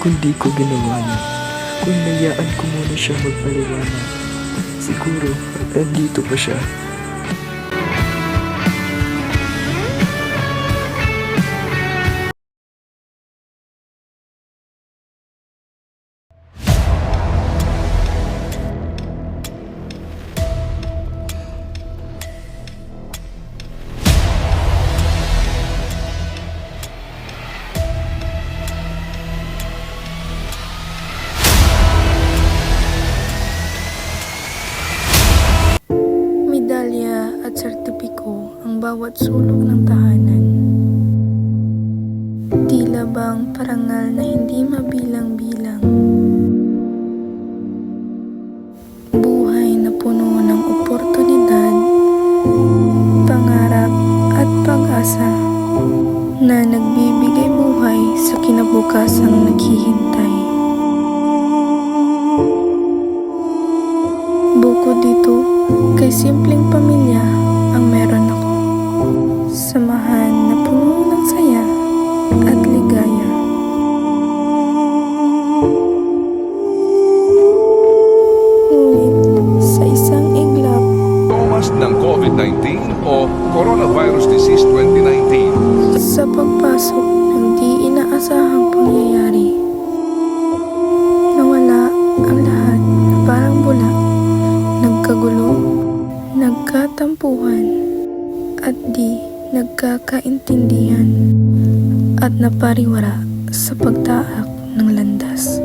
kundi ko ginawa yun. Kung nayaan ko muna siya magpaliwanag, siguro andito pa siya. Medalya at sertipiko ang bawat sulok ng tahanan. Tila bang parangal na hindi mabilang-bilang. Buhay na puno ng oportunidad, pangarap at pag-asa na nagbibigay buhay sa kinabukasang naghihintay. Bukod dito, kay simpleng pamilya ang meron ako. Samahan na puno ng saya at ligaya. Ngunit sa isang iglap, Sintomas ng COVID-19 o Coronavirus Disease 2019. sa pagpasok ng di inaasahang pangyayari, nawala ang lahat na parang bula, nagkagulo, nagkatampuhan, at di nagkakaintindihan, at napariwara sa pagtaak ng landas.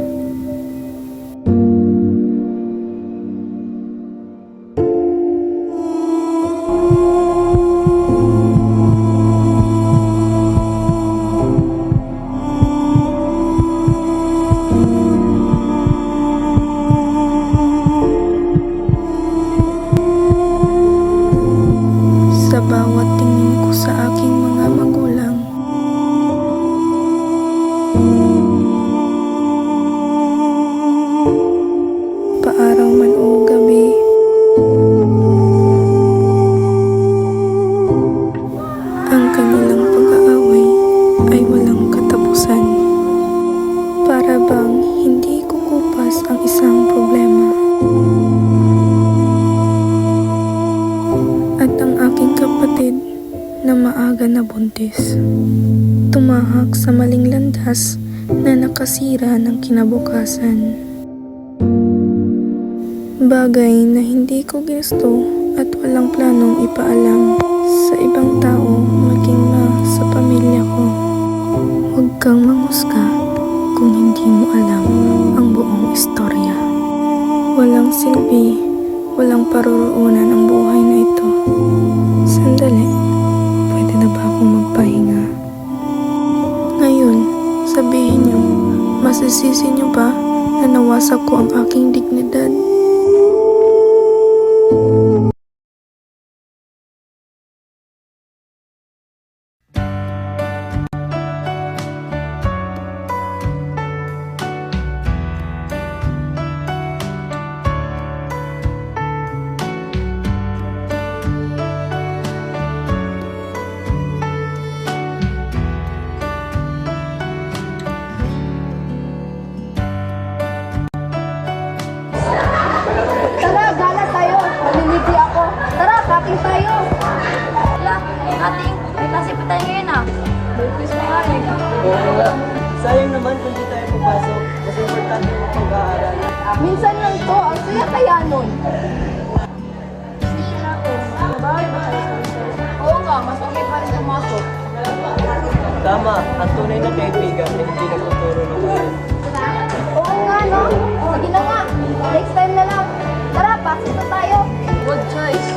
Sa bawat tingin ko sa aking mga magulang, paaraw man o gabi, ang kanilang pag-aaway ay walang katapusan. Para bang hindi kukupas ang isang problema. At ang aking kapatid na maaga na buntis, tumahak sa maling landas na nakasira ng kinabukasan. Bagay na hindi ko ginusto at walang planong ipaalam sa ibang tao, maging na sa pamilya ko. Huwag kang manghusga kung hindi mo alam ang buong istorya. Walang silbi, walang paroroonan ang buhay na ito. Sandali, pwede na ba akong magpahinga? Ngayon, sabihin niyo, masisisi niyo ba na nawasak ko ang aking dignidad? Tara, gala tayo. Maliliti ako. Tara, cutting tayo. Wala, cutting. May klase pa tayo ngayon ah. Quiz na nga eh. Oo nga. Sayang naman kung di tayo papasok. Mas importante mo pag-aaral. Minsan lang to. Ang saya kaya nun. Oo nga, mas okay pa rin pumasok. Tama, ang tunay na kaibigan ay hindi nagtuturo ng mali. Oo nga, no? Sige na nga. Next time na lang. Tara, pasok na tayo. Good choice.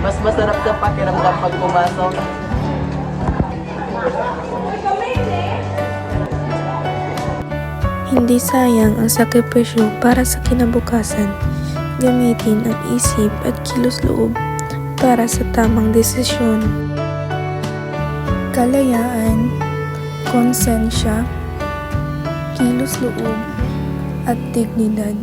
Mas masarap sa pakiramdam pag pumasok. Hindi sayang ang sakripisyo para sa kinabukasan. Gamitin ang isip at kilos loob para sa tamang desisyon. Kalayaan, konsensya, kilos loob, at dignidad.